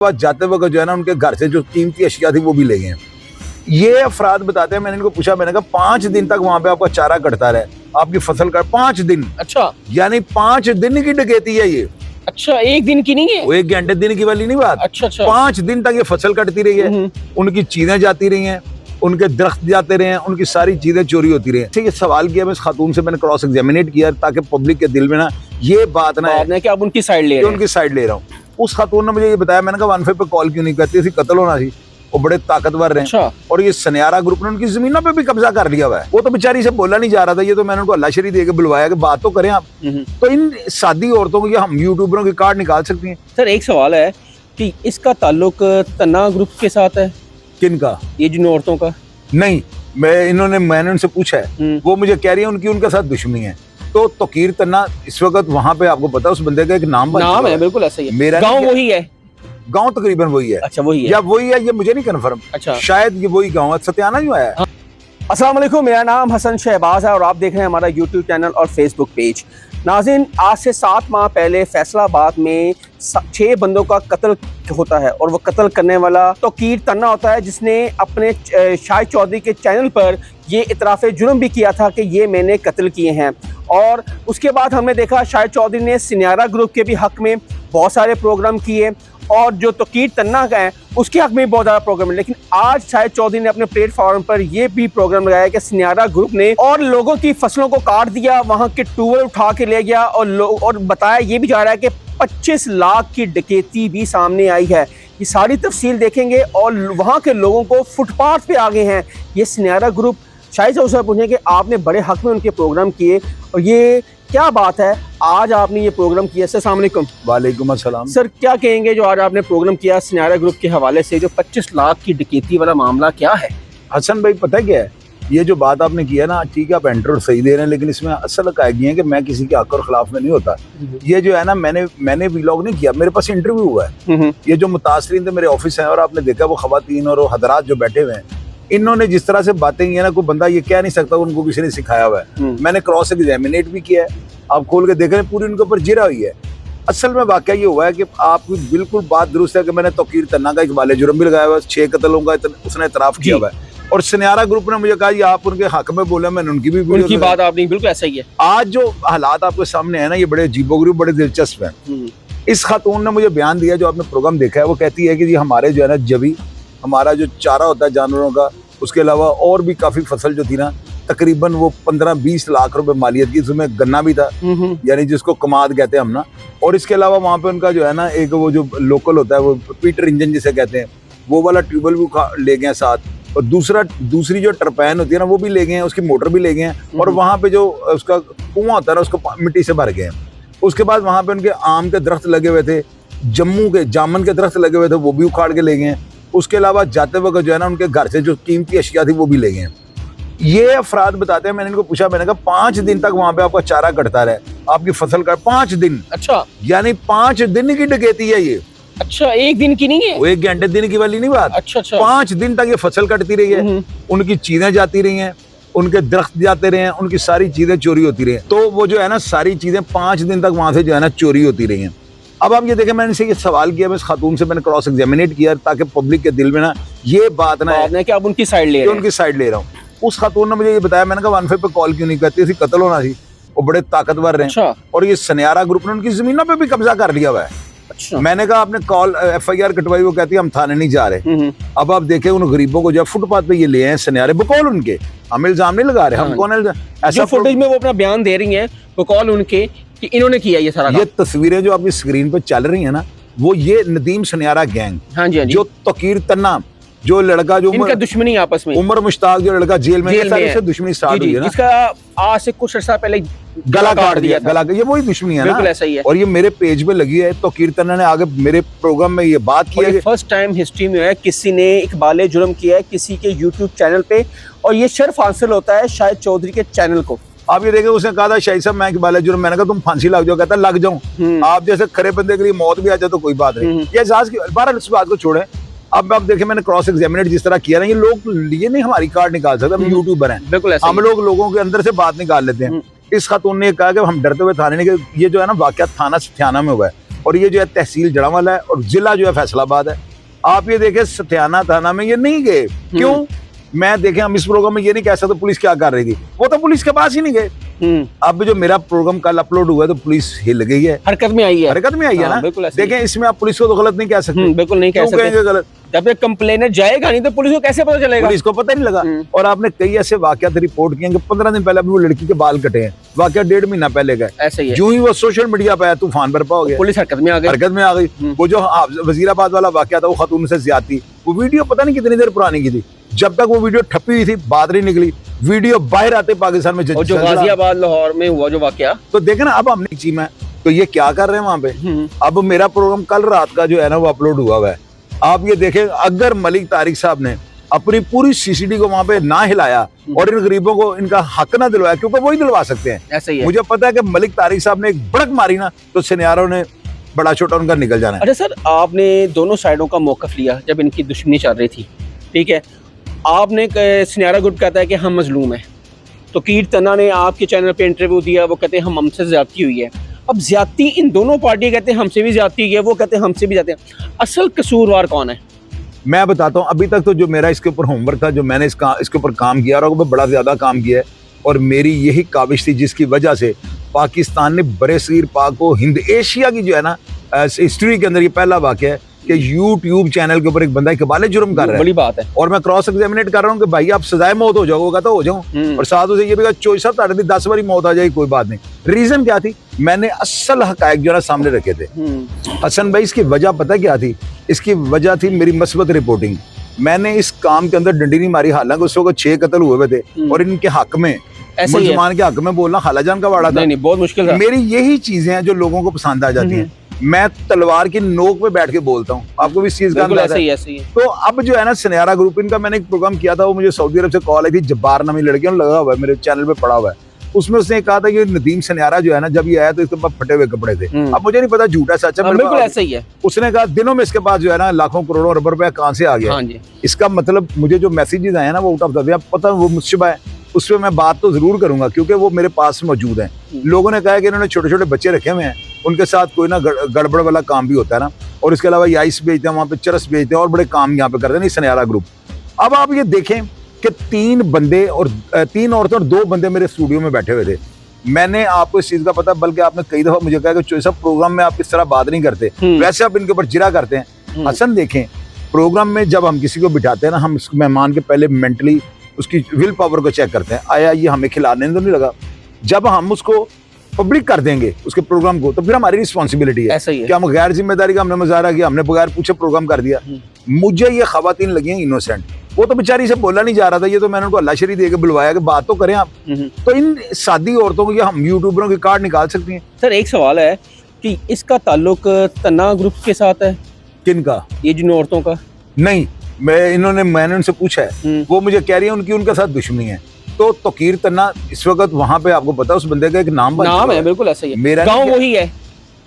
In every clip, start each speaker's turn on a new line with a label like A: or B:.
A: बाद जाते वक्त जो है ना उनके घर से जो कीमती अशिया थी वो भी ले गए। ये अफराद बताते हैं, मैंने इनको पूछा, मैंने कहा 5 दिन तक वहां पे आपका चारा कटता रहे, आपकी फसल का 5 दिन।
B: अच्छा,
A: यानी 5 दिन की डकैती है ये।
B: अच्छा, एक दिन की नहीं है,
A: वो 1 घंटे दिन की वाली नहीं बात।
B: अच्छा अच्छा,
A: 5 दिन तक ये फसल कटती रही है, उनकी चीजें जाती रही हैं, उनके दरख्त जाते रहे हैं, उनकी सारी चीजें चोरी होती रही हैं। ठीक है, सवाल किया मैं इस खातून से, मैंने क्रॉस एग्जामिनेट किया ताकि पब्लिक के दिल में ना ये बात ना है
B: कि आप उनकी साइड ले रहे हैं।
A: उनकी साइड ले रहा हूँ। उस खातून ने मुझे ये बताया, मैंने कहा 15 पे कॉल क्यों नहीं करती, ऐसी कत्ल होना थी, वो बड़े ताकतवर रहे।
B: अच्छा।
A: और ये सनियारा ग्रुप ने उनकी जमीनों पे भी कब्जा कर लिया हुआ है। वो तो बेचारी से बोला नहीं जा रहा था, ये तो मैंने उनको अल्लाह शरी दे के बुलवाया कि बात तो करें आप। तो इन सादी औरतों को ये हम यूट्यूबरों की कार्ड निकाल सकती हैं।
B: सर एक सवाल है कि इसका ताल्लुक तन्ना ग्रुप के साथ है?
A: किनका?
B: ये जिन औरतों का?
A: नहीं, मैंने उनसे पूछा है, वो मुझे कह रही है उनकी उनके साथ दुश्मनी है। तो तकीर तन्ना इस वक्त वहां पे, आपको पता है उस बंदे का एक नाम
B: है, बिल्कुल ऐसा ही है।
A: मेरा
B: गांव वही है,
A: गांव तकरीबन वही है।
B: अच्छा, वही है
A: या वही है, ये मुझे नहीं कन्फर्म।
B: अच्छा,
A: शायद ये वही गांव है, सत्याना जो है।
B: अस्सलाम वालेकुम, मेरा नाम हसन शहबाज है और आप देख रहे हैं हमारा यूट्यूब चैनल और फेसबुक पेज। नाज़रीन, आज से 7 माह पहले फैसलाबाद में 6 बंदों का कत्ल होता है और वो कत्ल करने वाला तकीर तन्ना होता है, जिसने अपने शाहिद चौधरी के चैनल पर ये इतराफ़ जुर्म भी किया था कि ये मैंने कत्ल किए हैं। और उसके बाद हमने देखा शाहिद चौधरी ने सनियारा ग्रुप के भी हक़ में बहुत सारे प्रोग्राम किए और जो तकीर तन्ना का है उसके हक़ में भी बहुत ज़्यादा प्रोग्राम है। लेकिन आज शाहिद चौधरी ने अपने प्लेटफॉर्म पर यह भी प्रोग्राम लगाया कि सनियारा ग्रुप ने और लोगों की फसलों को काट दिया, वहाँ के ट्यूबवेल उठा के ले गया और बताया ये भी जा रहा है कि 25 लाख की डकैती भी सामने आई है। ये सारी तफसील देखेंगे और वहाँ के लोगों को फुटपाथ पे आ गए हैं ये सनियारा ग्रुप। शाहिद साहब से पूछें कि आपने बड़े हक़ में उनके प्रोग्राम किए और ये क्या बात है आज आपने ये प्रोग्राम किया? सर अस्सलाम वालेकुम।
A: वालेकुम अस्सलाम।
B: सर क्या कहेंगे जो आज आपने प्रोग्राम किया सनियारा ग्रुप के हवाले से, जो 25 लाख की डकैती वाला मामला क्या है?
A: हसन भाई, पता क्या है, ये जो बात आपने किया ना, ठीक है आप एंटर सही दे रहे हैं, लेकिन इसमें असल हक़ाइक़ ये है कि मैं किसी के हक़ और खिलाफ में नहीं होता। ये जो है ना, मैंने व्लॉग नहीं किया, मेरे पास इंटरव्यू हुआ है। ये जो मुतासरीन थे मेरे ऑफिस हैं और आपने देखा वो ख़वातीन और हज़रात जो बैठे हुए हैं, इन्होंने जिस तरह से बातें की है ना, कोई बंदा ये कह नहीं सकता उनको किसी ने सिखाया हुआ है। मैंने क्रॉस एग्जामिनेट भी किया है, आप खोल के देख रहे हैं, पूरी उनके ऊपर जिरा हुई है। असल में वाकया ये हुआ है कि आपकी बिल्कुल बात दुरुस्त है कि मैंने तकीर तन्ना का इकबाल जुर्म भी लगाया हुआ है, 6 कत्लों का उसने इतराफ़ किया हुआ है। और सनियारा ग्रुप ने मुझे कहा ये आप उनके हक में बोले, मैंने उनकी
B: बात आपने बिल्कुल ऐसा ही है।
A: आज जो हालात आपके सामने है ना, ये बड़े अजीबोगरीब, बड़े दिलचस्प हैं। इस खातून ने मुझे बयान दिया, जो आपने प्रोग्राम देखा है, वो कहती है कि ये हमारे जो है ना जबी, हमारा जो चारा होता है जानवरों का, उसके अलावा और भी काफ़ी फसल जो थी ना, तकरीबन वो 15-20 लाख रुपए मालियत की, उसमें गन्ना भी था, यानी जिसको कमाद कहते हैं हम ना। और इसके अलावा वहाँ पे उनका जो है ना एक वो जो लोकल होता है, वो पीटर इंजन जिसे कहते हैं, वो वाला ट्यूबवेल भी ले गए साथ, और दूसरी जो टरपैन होती है ना वो भी ले गए हैं, उसकी मोटर भी ले गए हैं, और वहाँ पे जो उसका कुआं होता है ना उसको मिट्टी से भर गए हैं। उसके बाद वहाँ पे उनके आम के दरख्त लगे हुए थे, जम्मू के जामन के दरख्त लगे हुए थे, वो भी उखाड़ के ले गए हैं। उसके अलावा जाते वक्त जो है ना उनके घर से जो कीमती अशिया थी वो भी ले गए हैं। ये अफराद बताते हैं, मैंने इनको पूछा, मैंने कहा 5 दिन तक वहाँ पे आपका चारा कटता रहे, आपकी फसल का 5 दिन।
B: अच्छा,
A: यानी 5 दिन की डकैती है ये।
B: अच्छा, एक दिन की नहीं है,
A: वो 1 घंटे दिन की वाली नहीं बात।
B: अच्छा अच्छा,
A: 5 दिन तक ये फसल कटती रही है, उनकी चीजें जाती रही हैं, उनके दरख्त जाते रहे हैं, उनकी सारी चीजें चोरी होती रही हैं। तो वो जो है ना सारी चीजें 5 दिन तक वहां से जो है ना चोरी होती रही हैं। अब आप ये देखें, मैंने इनसे ये सवाल किया, मैं इस खातून से मैंने क्रॉस एग्जामिनेट किया ताकि पब्लिक के दिल में ना ये बात ना है
B: कि आप उनकी साइड ले रहे हैं।
A: उनकी साइड ले रहा हूँ। उस खातून ने मुझे ये बताया, मैंने कहा 15 पे कॉल क्यों नहीं करती, ऐसी कत्ल होना थी, वो बड़े ताकतवर रहे।
B: अच्छा।
A: और ये सनियारा ग्रुप ने उनकी जमीनों पे भी कब्जा कर लिया हुआ है।
B: अच्छा।
A: मैंने कहा आपने कॉल FIR कटवाई, वो कहती है हम थाने नहीं जा रहे। अब आप देखें उन गरीबों को जब फुटपाथ पे ये ले आए सनियारे, बकौल उनके, हम इल्जाम नहीं लगा रहे, हम कौन
B: ऐसा फुटेज में वो अपना बयान दे रही है, बकौल उनके कि इन्होंने किया ये सारा।
A: ये तस्वीरें जो आपकी स्क्रीन पे चल रही है ना, वो ये नदीम सनियारा गैंग,
B: हाँ जी,
A: जो तकीर तन्ना, जो लड़का जो
B: इनका दुश्मनी आपस में,
A: उमर मुश्ताक जो लड़का जेल में से दुश्मनी स्टार्ट हुई है ना,
B: जिसका आज से कुछ अर्सा पहले
A: गला काट दिया, ये वही दुश्मनी है ना,
B: ऐसा ही है।
A: और ये मेरे पेज पे लगी है। तो कीर्तन ने आगे मेरे प्रोग्राम में ये बात की है,
B: फर्स्ट टाइम हिस्ट्री में है किसी ने इकबाल जुर्म किया है किसी के यूट्यूब चैनल पे, और ये शर्फ हासिल होता है शाहिद चौधरी के चैनल को।
A: आप ये देखें, उसने कहा था शाहिद साहब मैं इकबाल जुर्म, मैंने कहा तुम फांसी लग जाओ, कहता लग जाऊं, आप जैसे खरे बंदे के लिए मौत भी आ जाए तो कोई बात नहीं। ये एहसास की 12 इस बात को छोड़े। अब आप देखें, मैंने क्रॉस एग्जामिनेट जिस तरह किया ना, ये लोग ये नहीं हमारी कार्ड निकाल सकते, हम यूट्यूबर हैं,
B: बिल्कुल
A: हम लोग लोगों के अंदर से बात निकाल लेते हैं। इस खातून ने कहा कि हम डरते हुए थाने नहीं गए। ये जो है ना वाकया थाना सत्याना में हुआ है। और ये जो है तहसील जड़ावाला है और जिला जो है फैसलाबाद है। आप ये देखें सत्याना थाना में ये नहीं गए, क्यों? मैं देखें हम इस प्रोग्राम में ये नहीं कह सकते पुलिस क्या कर रही थी, वो तो पुलिस के पास ही नहीं गए। अब जो मेरा प्रोग्राम कल अपलोड हुआ है तो पुलिस हिल गई है,
B: हरकत में आई है,
A: हरकत में आई है ना। देखें इसमें आप पुलिस को तो गलत नहीं कह सकते,
B: बिल्कुल नहीं कह सकते
A: गलत।
B: जब तक कंप्लेनर जाएगा नहीं तो पुलिस को कैसे पता चलेगा?
A: पुलिस को पता नहीं लगा। और आपने कई ऐसे वाकयात रिपोर्ट किए कि 15 दिन पहले अभी वो लड़की के बाल कटे हैं, वाकया 1.5 महीना पहले का।
B: ऐसे ही है।
A: जो ही वो सोशल मीडिया पे आया तूफान बरपा हो गया,
B: पुलिस हरकत में आ गई,
A: हरकत में आ गई। वो जो वजीराबाद वाला वाकया था, वो खातून से ज्यादती, वो वीडियो पता नहीं कितनी देर पुरानी की थी, जब तक वो वीडियो ठप्पी हुई थी बात नहीं निकली, वीडियो बाहर आते पाकिस्तान में
B: और जो गाजियाबाद लाहौर में हुआ जो वाकया,
A: तो देखे ना अब हमने चीज में तो ये क्या कर रहे हैं वहां पे। अब मेरा प्रोग्राम कल रात का जो है ना वो अपलोड हुआ है। आप ये देखें, अगर मलिक तारिक साहब ने अपनी पूरी सीसीडी को वहां पे ना हिलाया और इन गरीबों को इनका हक ना दिलवाया, क्योंकि वही दिलवा सकते हैं।
B: ऐसे ही है।
A: मुझे पता है कि मलिक तारिक साहब ने एक बड़क मारी ना तो सिनियारों ने बड़ा छोटा उनका निकल जाना है।
B: अच्छा सर, आपने दोनों साइडों का मौकफ लिया जब इनकी दुश्मनी चल रही थी, ठीक है। आपने सिनियारा ग्रुप कहता है कि हम मजलूम हैं, तो कीर तना ने आपके चैनल पे इंटरव्यू दिया, वो कहते हैं हमसे ज्यादती हुई है। अब ज्यादती इन दोनों पार्टियां कहते हैं हमसे भी ज्यादती हुई है, वो कहते हैं हमसे भी ज्यादती है। असल कसूरवार कौन है?
A: मैं बताता हूँ, अभी तक तो जो मेरा इसके ऊपर होमवर्क था, जो मैंने इसके ऊपर काम किया और बड़ा ज्यादा काम किया है, और मेरी यही काविश थी जिसकी वजह से पाकिस्तान ने बरेसगीर पाक को हिंद एशिया की जो है ना हिस्ट्री के अंदर ये पहला वाकया है कि यूट्यूब चैनल के ऊपर एक बंदा इकबाल जुर्म कर रहा है।
B: बड़ी बात है।
A: और मैं क्रॉस एग्जामिनेट कर रहा हूँ कि भाई आप सजाए मौत हो जाओगे तो हो जाऊँ, और साथ उसे ये भी कहा चोई साहब ताड़े दी 10 बारी मौत आ जाएगी कोई बात नहीं। रीजन क्या थी? मैंने असल हकायक जो है सामने रखे थे। हसन भाई इसकी वजह पता क्या थी? इसकी वजह थी मेरी मस्बत रिपोर्टिंग। मैंने इस काम के अंदर डंडी नहीं मारी, हालांकि उस वक्त 6 कत्ल हुए थे और इनके हक में, मुसलमान के हक में बोलना खालाजान का वाड़ा था।
B: नहीं, बहुत मुश्किल था।
A: मेरी यही चीजें हैं जो लोगों को पसंद आ जाती हैं। मैं तलवार की नोक पे बैठ के बोलता हूँ, आपको भी इस चीज का अंदाजा है। तो अब जो है ना सिनियारा ग्रुप, इनका मैंने एक प्रोग्राम किया था, वो मुझे सऊदी अरब से कॉल आई थी, जब्बार नामी लड़की लगा हुआ है मेरे चैनल पे पड़ा हुआ है। उसमें उसने कहा था कि नदीम सिनियारा जो है ना जब ये आया तो इसके पास फटे हुए कपड़े थे। अब मुझे नहीं पता झूठा सच है,
B: बिल्कुल ऐसा ही है।
A: उसने कहा दिनों में इसके पास जो है ना लाखों करोड़ों अरब रुपया कहां से आ गया।
B: हाँ जी।
A: इसका मतलब मुझे जो मैसेजेस आए ना वो आउट ऑफ द वे, आप पता वो मुश्किल है, उस पर मैं बात तो जरूर करूंगा क्योंकि वो मेरे पास मौजूद हैं। लोगों ने कहा कि इन्होंने छोटे छोटे बच्चे रखे हुए हैं, उनके साथ कोई ना गड़बड़ वाला काम भी होता है ना, और इसके अलावा आइस बेचते हैं, वहाँ पे चरस बेचते हैं और बड़े काम यहाँ पे करते हैं सिनियारा ग्रुप। अब आप ये देखें कि 3 बंदे और 3 औरतें और 2 बंदे मेरे स्टूडियो में बैठे हुए थे। मैंने आपको इस चीज का पता, बल्कि आपने कई दफा मुझे कहा कि चोई साहब प्रोग्राम में आप इस तरह बात नहीं करते, वैसे आप इनके ऊपर जिरा करते हैं। हसन देखें, प्रोग्राम में जब हम किसी को बिठाते हैं ना, हम उस मेहमान के पहले मेंटली उसकी विल पावर को चेक करते हैं, आया ये हमें खिलाने तो नहीं लगा। जब हम उसको पब्लिक कर देंगे उसके प्रोग्राम को, तो फिर हमारी रिस्पॉन्सिबिलिटी है कि हम गैर जिम्मेदारी का हमने मुजाहरा किया, हमने बगैर पूछे प्रोग्राम कर दिया। मुझे ये खवातीन लगी हैं इनोसेंट, वो तो बेचारी से बोला नहीं जा रहा था, ये तो मैंने उनको अल्लाह शरी दे के बुलवाया कि बात तो करें आप। तो इन सादी औरतों को ये हम यूट्यूबरों की कार्ड निकाल सकती हैं।
B: सर एक सवाल है कि इसका ताल्लुक तना ग्रुप के साथ है?
A: किनका?
B: ये जिन औरतों का?
A: नहीं, मैंने उनसे पूछा है, वो मुझे कह रही है उनके साथ दुश्मनी है। तो तकीर तना इस वक्त वहां पे आपको पता है उस बंदे का एक नाम
B: है, बिल्कुल ऐसा ही है।
A: मेरा
B: गांव वही है,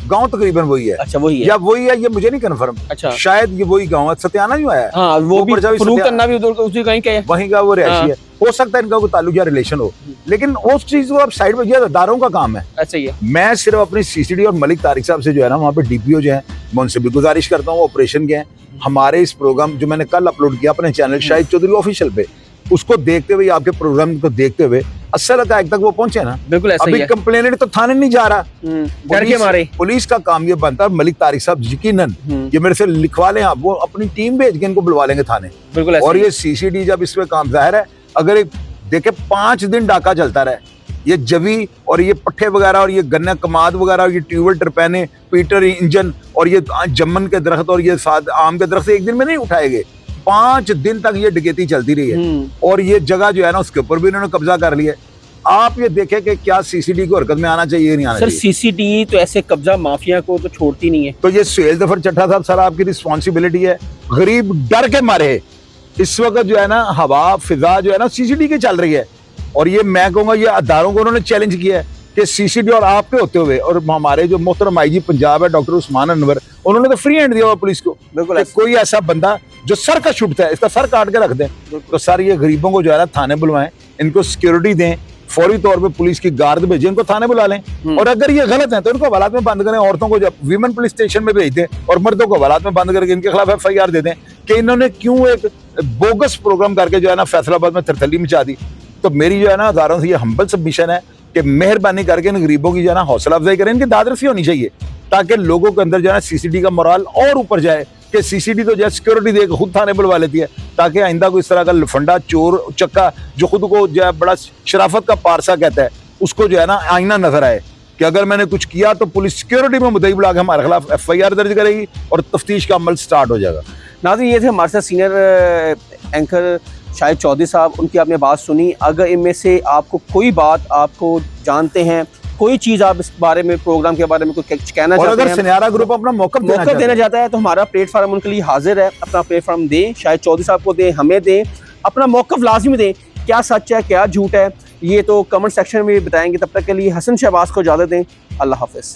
A: गांव तकरीबन वही है।
B: अच्छा वही है
A: या वही है, ये मुझे नहीं कंफर्म।
B: अच्छा,
A: शायद ये वही गांव है। सत्याना जो है,
B: हाँ, वो भी तन्ना भी उधर उसी कहीं का है,
A: वहीं का वो रिहायशी है। हो सकता है इनका कोई ताल्लुक या रिलेशन हो, लेकिन उस चीज को आप साइड में, ये अदारों का काम है।
B: अच्छा ही है।
A: मैं सिर्फ अपनी सीसीडी और मलिक तारिक साहब से जो है ना वहाँ पे डीपीओ जो है, मैं उनसे भी गुजारिश करता हूँ ऑपरेशन के हैं। हमारे इस प्रोग्राम जो मैंने कल अपलोड किया अपने चैनल शाहिद चौधरी ऑफिशियल पे, उसको देखते हुए, आपके प्रोग्राम को देखते हुए असर हकायक तक वो पहुंचे ना।
B: बिल्कुल ऐसा ही है।
A: अभी कंप्लेनेंट तो थाने नहीं जा रहा,
B: डर के मारे।
A: पुलिस का काम ये बनता है। मलिक तारिक साहब यकीनन ये मेरे से लिखवा लें आप, वो अपनी टीम भेज के इनको बुलवा लेंगे थाने।
B: बिल्कुल।
A: और ये सीसीडी जब इसमें काम जाहिर है, अगर एक देखे 5 दिन डाका चलता रहे, ये जवी और ये पट्टे वगैरह और ये गन्ना कमाद वगैरह और ये ट्यूबवेल टरपैने, पीटर इंजन और ये जमन के दरख्त और ये आम के दरख्त एक दिन में नहीं उठाए गए। 5 दिन तक ये डकैती चलती रही है और ये जगह जो है ना उसके ऊपर भी इन्होंने कब्जा कर लिया। आप ये देखें कि क्या सीसीडी को हरकत में आना चाहिए नहीं आना चाहिए।
B: सर सीसीडी तो ऐसे कब्जा माफिया को तो छोड़ती नहीं है।
A: तो ये सुहेल जफर चट्टा साहब, सर आपकी रिस्पॉन्सिबिलिटी है। गरीब डर के मारे इस वक्त जो है ना हवा फिजा जो है ना सीसीडी की चल रही है, और ये मैं कहूँगा ये अदारों को उन्होंने चैलेंज किया है कि सीसीडी और आप पे होते हुए, और हमारे जो मोहतरम आईजी पंजाब है डॉक्टर उस्मान अनवर, उन्होंने तो फ्री हैंड दिया हुआ पुलिस को। बिल्कुल, कोई ऐसा बंदा जो सर का छुटता है इसका सर काट के रख दें। तो सर ये गरीबों को जो है ना थाने बुलवाएं, इनको सिक्योरिटी दें, फौरी तौर पे पुलिस की गार्ड भेजें, इनको थाने बुला लें। और अगर ये गलत है तो इनको हवालात में बंद करें, औरतों को जब वीमेन पुलिस स्टेशन में भेज दें और मर्दों को हवालात में बंद करके इनके खिलाफ FIR दे दें कि इन्होंने क्यों एक बोगस प्रोग्राम करके जो है ना फैसलाबाद में तरथली मचा दी। तो मेरी जो है ना हजारों से ये हम्बल सबमिशन है कि मेहरबानी करके इन गरीबों की जो है ना हौसला अफजाई करें, इनकी दादरसी होनी चाहिए ताकि लोगों के अंदर जो है ना CCD का मोराल और ऊपर जाए कि CCD तो जो है सिक्योरिटी देकर खुद थाने बुलवा लेती है, ताकि आइंदा को इस तरह का लफंडा चोर चक्का जो खुद को जो है बड़ा शराफत का पारसा कहता है उसको जो है ना आईना नजर आए कि अगर मैंने कुछ किया तो पुलिस सिक्योरिटी में मुद्दई बुला के हमारे खिलाफ FIR दर्ज करेगी और तफ्तीश का अमल स्टार्ट हो जाएगा।
B: नाज़रीन, ये थे हमारे साथ सीनियर एंकर शाहिद चौधरी साहब, उनकी आपने बात सुनी। अगर इनमें से आपको कोई बात आपको जानते हैं, कोई चीज़ आप इस बारे में प्रोग्राम के बारे में कुछ कहना
A: और
B: चाहते
A: अगर
B: हैं,
A: सन्यारा ग्रुप अपना मौक़िफ़
B: देना चाहता है तो हमारा प्लेटफार्म उनके लिए हाजिर है। अपना प्लेटफार्म दें, शाहिद चौधरी साहब को दें, हमें दें, अपना मौक़िफ़ लाजमी दें। क्या सच है क्या झूठ है ये तो कमेंट सेक्शन में बताएंगे। तब तक के लिए हसन शहबाज को इजाज़त दें। अल्लाह हाफ़िज़।